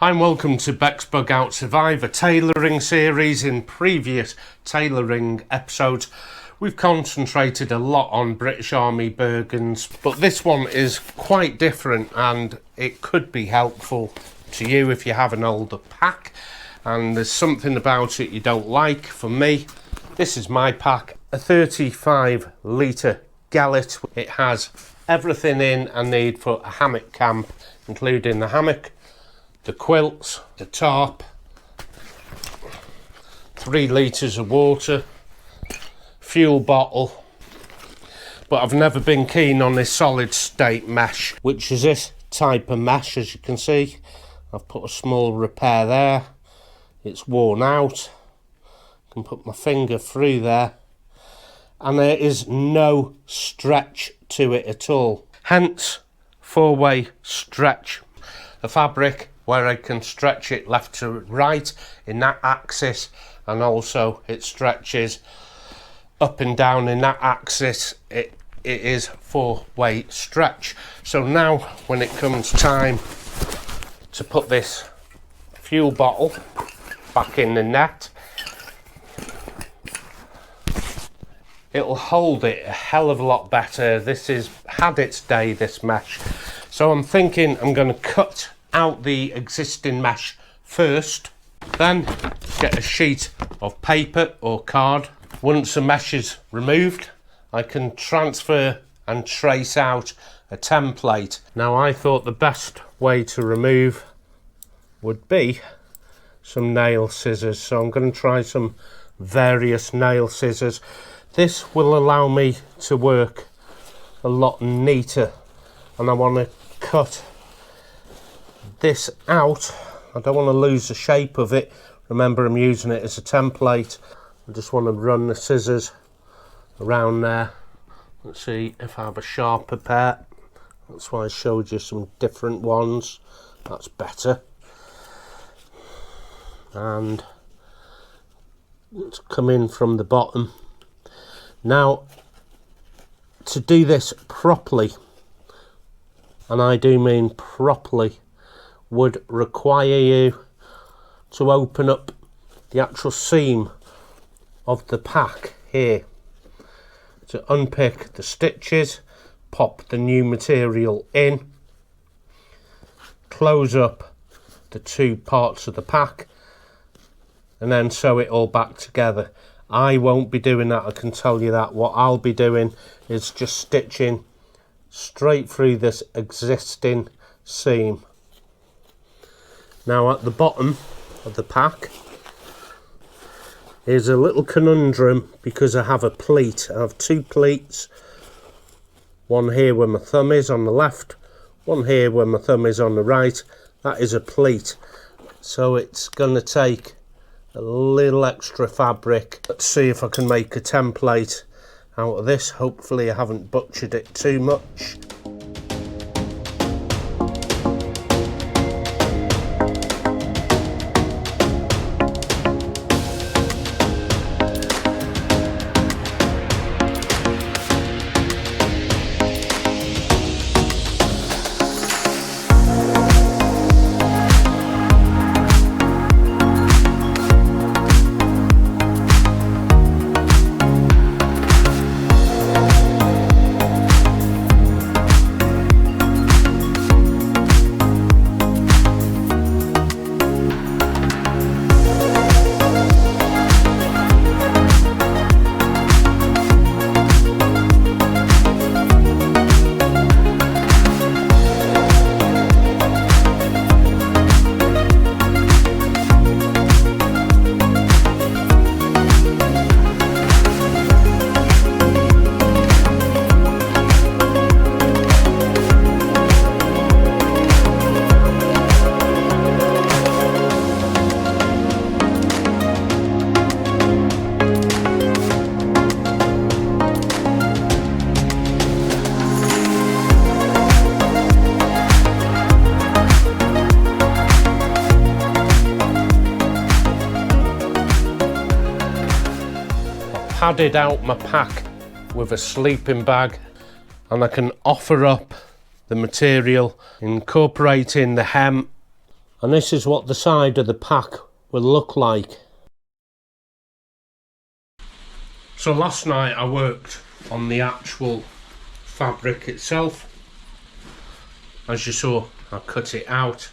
Hi and welcome to bexbugoutsurvivor tailoring series. In previous tailoring episodes we've concentrated a lot on British Army Bergens, but this one is quite different and it could be helpful to you if you have an older pack and there's something about it you don't like. For me, this is my pack, a 35 litre gallet. It has everything in I need for a hammock camp, including the hammock, the quilts, the tarp, 3 litres of water, fuel bottle, but I've never been keen on this solid state mesh, which is this type of mesh. As you can see, I've put a small repair there, it's worn out, I can put my finger through there and there is no stretch to it at all, hence 4-way stretch. A fabric where I can stretch it left to right in that axis, and also it stretches up and down in that axis. It is 4-way stretch. So now when it comes time to put this fuel bottle back in the net, it'll hold it a hell of a lot better. This has had its day, this mesh. So I'm thinking I'm going to cut out the existing mesh first, then get a sheet of paper or card. Once the mesh is removed, I can transfer and trace out a template. Now I thought the best way to remove would be some nail scissors, so I'm going to try some various nail scissors. This will allow me to work a lot neater, and I want to cut this out. I don't want to lose the shape of it. Remember, I'm using it as a template. I just want to run the scissors around there. Let's see if I have a sharper pair. That's why I showed you some different ones. That's better. And let's come in from the bottom. Now, to do this properly, and I do mean properly, would require you to open up the actual seam of the pack here, to unpick the stitches, pop the new material in, close up the 2 parts of the pack, and then sew it all back together. I won't be doing that, I can tell you that. What I'll be doing is just stitching straight through this existing seam. Now at the bottom of the pack is a little conundrum, because I have a pleat. I have 2 pleats, one here where my thumb is on the left, one here where my thumb is on the right. That is a pleat, so it's going to take a little extra fabric. Let's see if I can make a template out of this. Hopefully I haven't butchered it too much. padded out my pack with a sleeping bag, and I can offer up the material, incorporating the hem And this is what the side of the pack will look like. So last night I worked on the actual fabric itself. As you saw, I cut it out.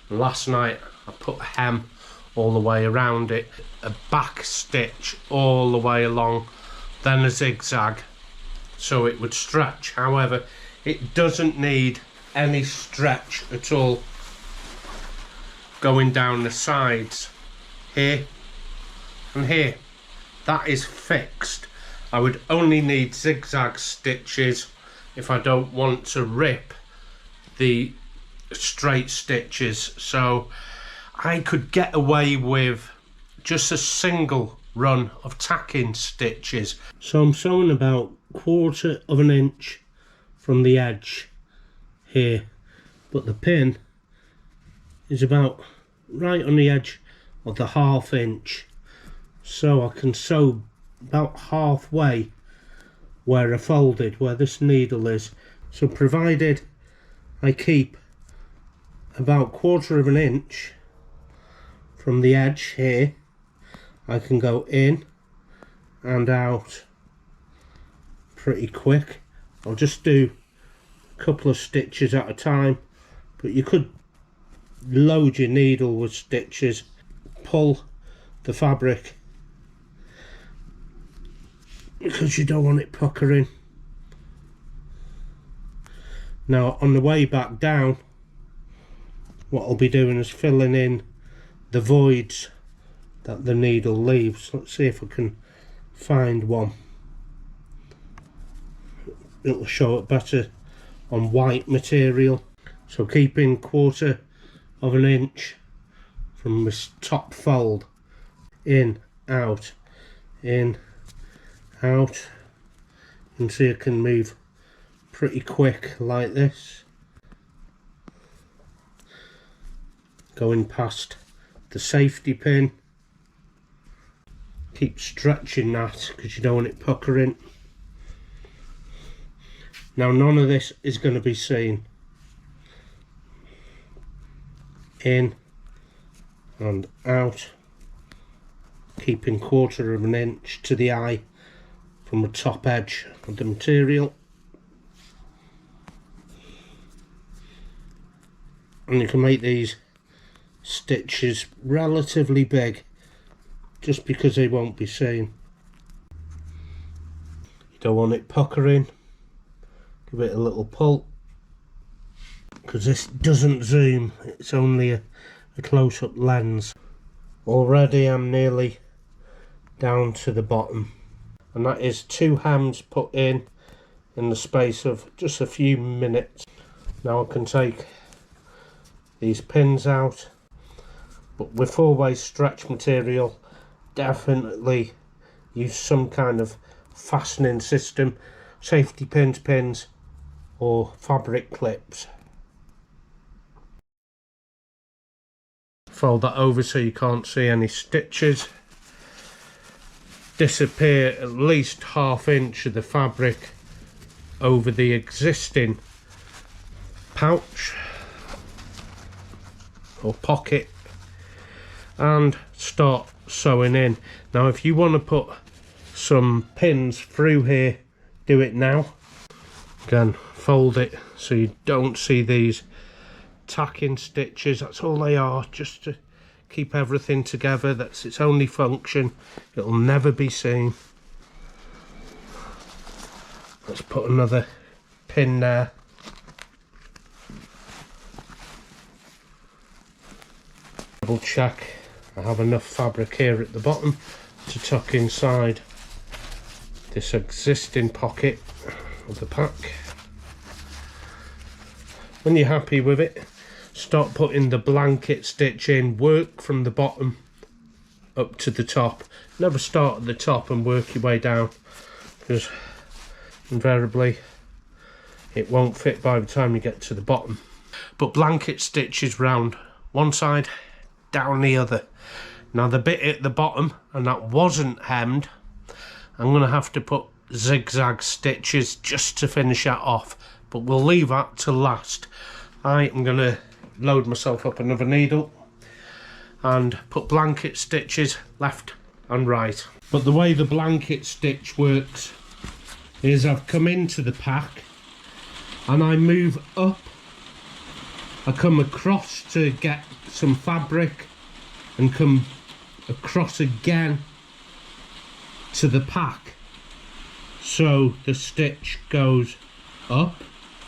Last night I put a hem all the way around it, a back stitch all the way along, then a zigzag so it would stretch. However, it doesn't need any stretch at all going down the sides here and here. That is fixed. I would only need zigzag stitches if I don't want to rip the straight stitches. So I could get away with just a single run of tacking stitches. So I'm sewing about 1/4 of an inch from the edge here, but the pin is about right on the edge of the 1/2 inch, so I can sew about halfway where I folded, where this needle is. So provided I keep about 1/4 of an inch from the edge here, I can go in and out pretty quick. I'll just do a couple of stitches at a time, but you could load your needle with stitches. Pull the fabric because you don't want it puckering. Now on the way back down, what I'll be doing is filling in the voids that the needle leaves. Let's see if I can find one. It'll show it better on white material. So keeping 1/4 of an inch from this top fold, in, out, in, out. You can see I can move pretty quick like this, going past the safety pin. Keep stretching that because you don't want it puckering. Now none of this is going to be seen. In and out, keeping 1/4 of an inch to the eye from the top edge of the material. And you can make these stitches relatively big just because they won't be seen. You don't want it puckering. Give it a little pull, because this doesn't zoom, it's only a close-up lens. Already I'm nearly down to the bottom, and that is 2 hems put in the space of just a few minutes. Now I can take these pins out, but with 4-way stretch material, definitely use some kind of fastening system, safety pins or fabric clips. Fold that over so you can't see any stitches. Disappear at least 1/2 inch of the fabric over the existing pouch or pocket and start sewing in. Now if you want to put some pins through here, do it now. Again, fold it so you don't see these tacking stitches. That's all they are, just to keep everything together. That's its only function. It'll never be seen. Let's put another pin there. Double check I have enough fabric here at the bottom to tuck inside this existing pocket of the pack. When you're happy with it, start putting the blanket stitch in. Work from the bottom up to the top. Never start at the top and work your way down, because invariably it won't fit by the time you get to the bottom. But blanket stitches round one side, down the other. Now the bit at the bottom, and that wasn't hemmed, I'm going to have to put zigzag stitches just to finish that off, but we'll leave that to last. I am going to load myself up another needle and put blanket stitches left and right. But the way the blanket stitch works is I've come into the pack and I move up, I come across to get some fabric and come across again to the pack. So the stitch goes up,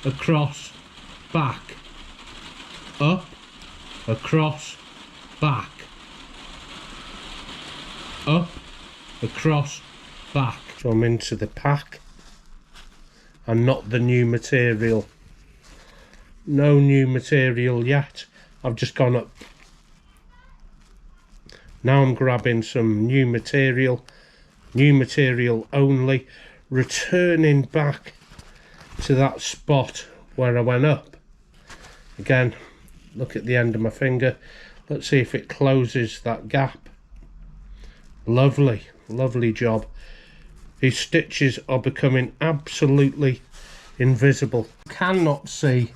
across, back, up, across, back, up, across, back. So I'm into the pack and not the new material. No new material yet. I've just gone up. Now I'm grabbing some new material only, returning back to that spot where I went up. Again, look at the end of my finger. Let's see if it closes that gap. Lovely, lovely job. These stitches are becoming absolutely invisible. Cannot see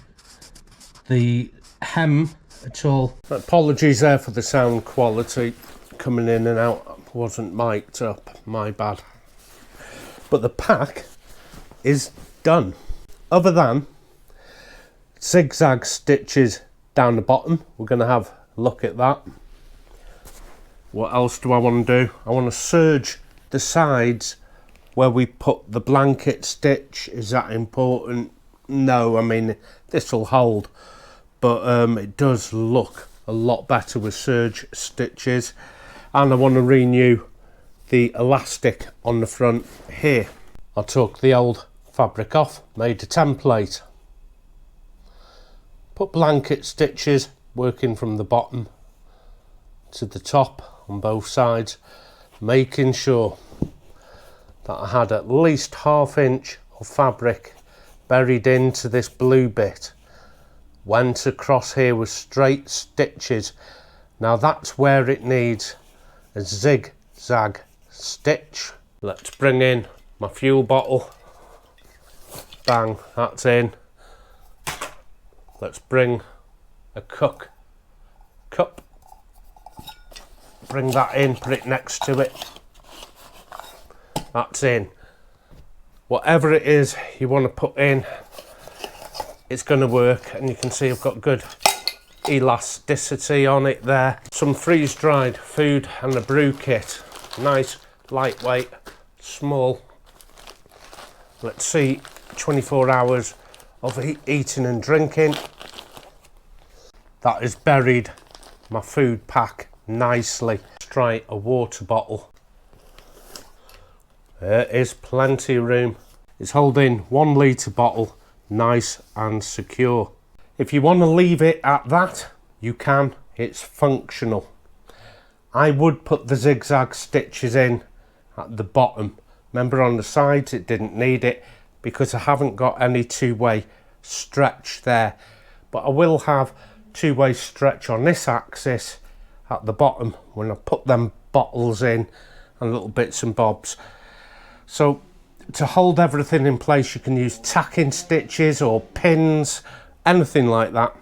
the hem at all. Apologies there for the sound quality coming in and out. Wasn't mic'd up, my bad. But the pack is done. Other than zigzag stitches down the bottom, we're going to have a look at that. What else do I want to do? I want to serge the sides where we put the blanket stitch. Is that important? No, I mean, this will hold, but it does look a lot better with serge stitches. And I want to renew the elastic on the front here. I took the old fabric off, made a template, put blanket stitches working from the bottom to the top on both sides, making sure that I had at least ½ inch of fabric buried into this blue bit. Went across here with straight stitches. Now that's where it needs a zigzag stitch. Let's bring in my fuel bottle. Bang, that's in. Let's bring a cup. Bring that in, put it next to it. That's in. Whatever it is you want to put in, it's going to work. And you can see I've got good elasticity on it there. Some freeze-dried food and a brew kit. Nice, lightweight, small. Let's see, 24 hours of eating and drinking. That has buried my food pack nicely. Let's try a water bottle. There is plenty of room. It's holding 1 litre bottle, nice and secure. If you want to leave it at that, you can. It's functional. I would put the zigzag stitches in at the bottom. Remember, on the sides it didn't need it because I haven't got any two-way stretch there. But I will have two-way stretch on this axis at the bottom when I put them bottles in and little bits and bobs. So to hold everything in place, you can use tacking stitches or pins, anything like that,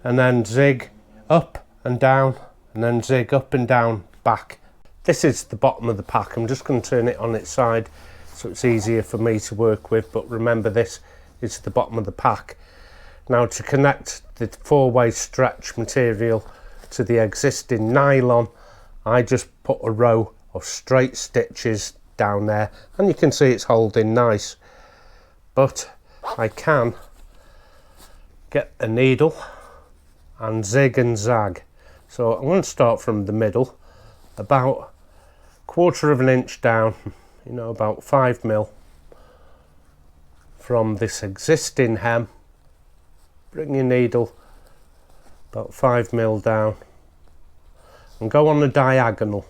and then zig up and down, and then zig up and down back. This is the bottom of the pack. I'm just going to turn it on its side so it's easier for me to work with, but remember, this is the bottom of the pack. Now, to connect the four-way stretch material to the existing nylon, I just put a row of straight stitches down there, and you can see it's holding nice. But I can get a needle and zig and zag. So I'm going to start from the middle, about 1/4 of an inch down, you know, about 5 mil from this existing hem. Bring your needle about 5 mil down and go on the diagonal.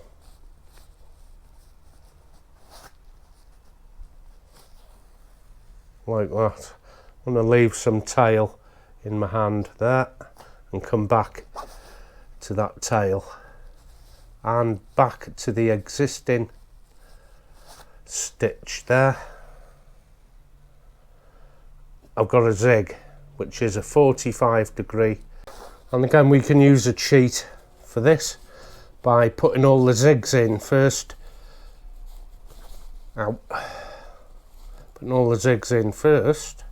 Like that. I'm going to leave some tail in my hand there and come back to that tail and back to the existing stitch there. I've got a zig, which is a 45 degree And again, we can use a cheat for this by putting all the zigs in first. Ow. Putting all the zigs in first,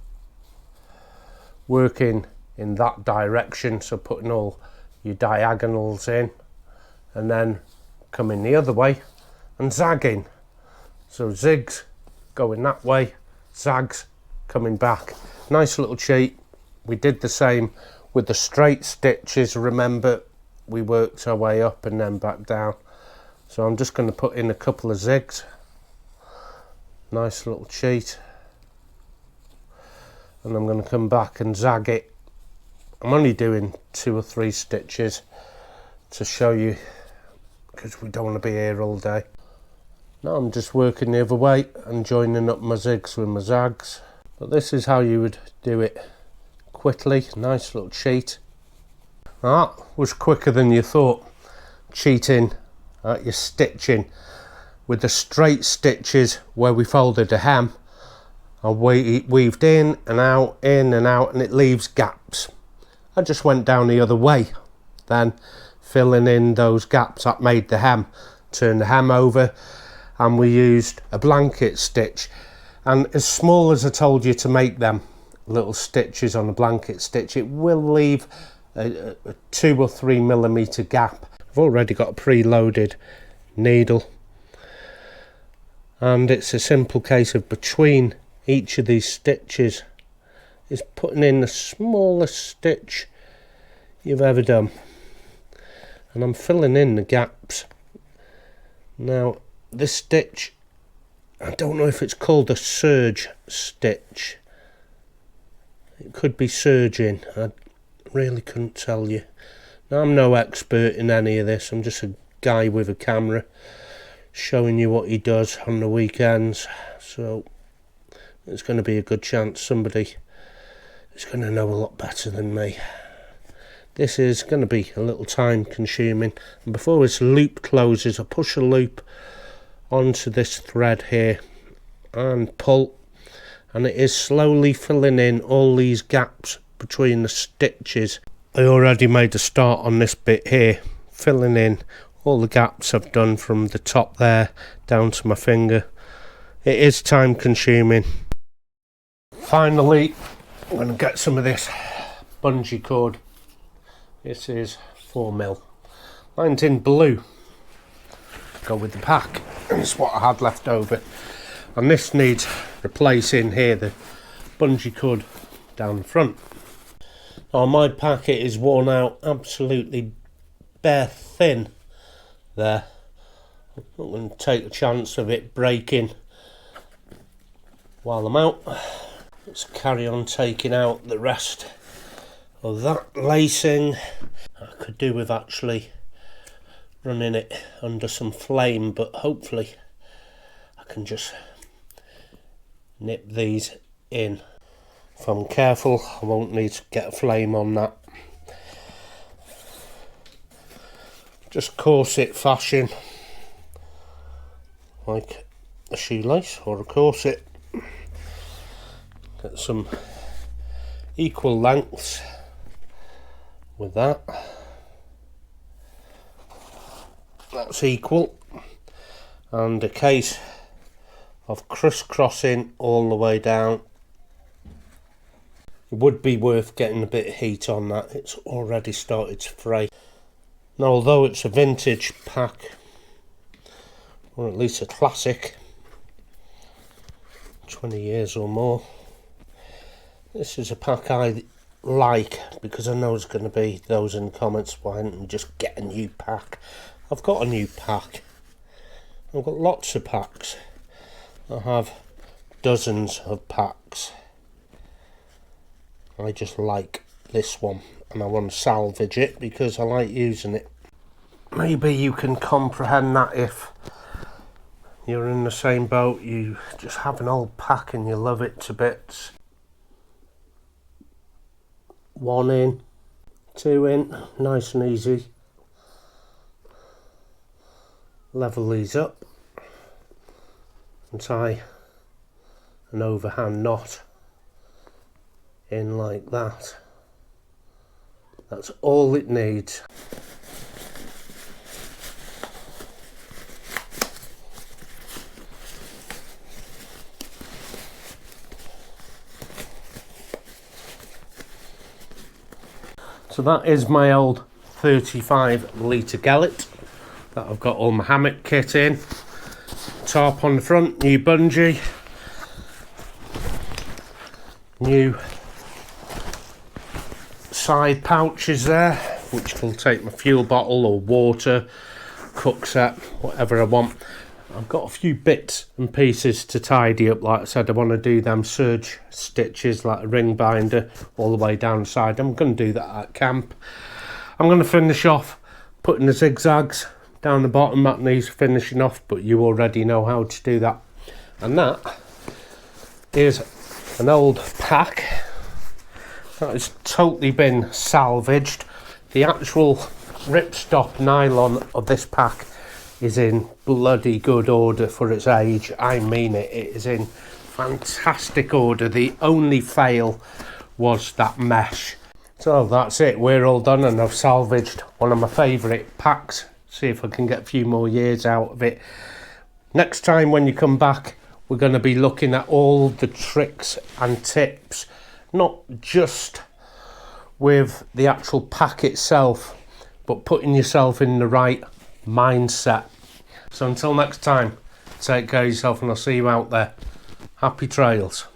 working in that direction, so putting all your diagonals in, and then coming the other way and zagging. So zigs going that way, zags coming back. Nice little cheat. We did the same with the straight stitches. Remember, we worked our way up and then back down. So I'm just going to put in a couple of zigs. Nice little cheat. And I'm going to come back and zag it. I'm only doing 2 or 3 stitches to show you, because we don't want to be here all day. Now I'm just working the other way and joining up my zigs with my zags. But this is how you would do it quickly. Nice little cheat. That was quicker than you thought. Cheating at your stitching with the straight stitches where we folded a hem. I weaved in and out, and it leaves gaps. I just went down the other way, then filling in those gaps that made the hem. Turned the hem over, and we used a blanket stitch. And as small as I told you to make them little stitches on a blanket stitch, it will leave a 2 or 3 millimeter gap. I've already got a preloaded needle, and it's a simple case of between each of these stitches is putting in the smallest stitch you've ever done, and I'm filling in the gaps. Now this stitch, I don't know if it's called a serge stitch. It could be serging. I really couldn't tell you. Now, I'm no expert in any of this. I'm just a guy with a camera showing you what he does on the weekends. So it's going to be a good chance somebody is going to know a lot better than me. This is going to be a little time consuming. And before this loop closes, I push a loop onto this thread here and pull, and it is slowly filling in all these gaps between the stitches. I already made a start on this bit here, filling in all the gaps I've done from the top there down to my finger. It is time consuming. Finally, I'm going to get some of this bungee cord. This is 4mm. Mine's in blue. Go with the pack. It's what I had left over. And this needs replacing here, the bungee cord down the front. Now my packet is worn out, absolutely bare thin there. I'm not going to take a chance of it breaking while I'm out. Let's carry on taking out the rest of that lacing. I could do with actually running it under some flame, but hopefully I can just nip these in. If I'm careful, I won't need to get a flame on that. Just corset fashion, like a shoelace or a corset. Get some equal lengths with that. That's equal, and a case of crisscrossing all the way down. It would be worth getting a bit of heat on that. It's already started to fray. Now, although it's a vintage pack, or at least a classic, 20 years or more, this is a pack I like, because I know there's going to be those in the comments, why don't you just get a new pack? I've got a new pack. I've got lots of packs. I have dozens of packs. I just like this one, and I want to salvage it because I like using it. Maybe you can comprehend that if you're in the same boat, you just have an old pack and you love it to bits. 1 in, 2 in, nice and easy. Level these up and tie an overhand knot in like that. That's all it needs. So that is my old 35 litre gallet that I've got all my hammock kit in. Tarp on the front, new bungee, new side pouches there, which will take my fuel bottle or water, cook set, whatever I want. I've got a few bits and pieces to tidy up. Like I said, I want to do them serge stitches, like a ring binder all the way down the side. I'm going to do that at camp. I'm going to finish off putting the zigzags down the bottom. That needs finishing off, but you already know how to do that. And that is an old pack that has totally been salvaged. The actual ripstop nylon of this pack is in bloody good order for its age. I mean it, it is in fantastic order. The only fail was that mesh. So that's it, we're all done, and I've salvaged one of my favourite packs. See if I can get a few more years out of it. Next time when you come back, we're going to be looking at all the tricks and tips, not just with the actual pack itself, but putting yourself in the right mindset. So until next time, take care of yourself, and I'll see you out there. Happy trails.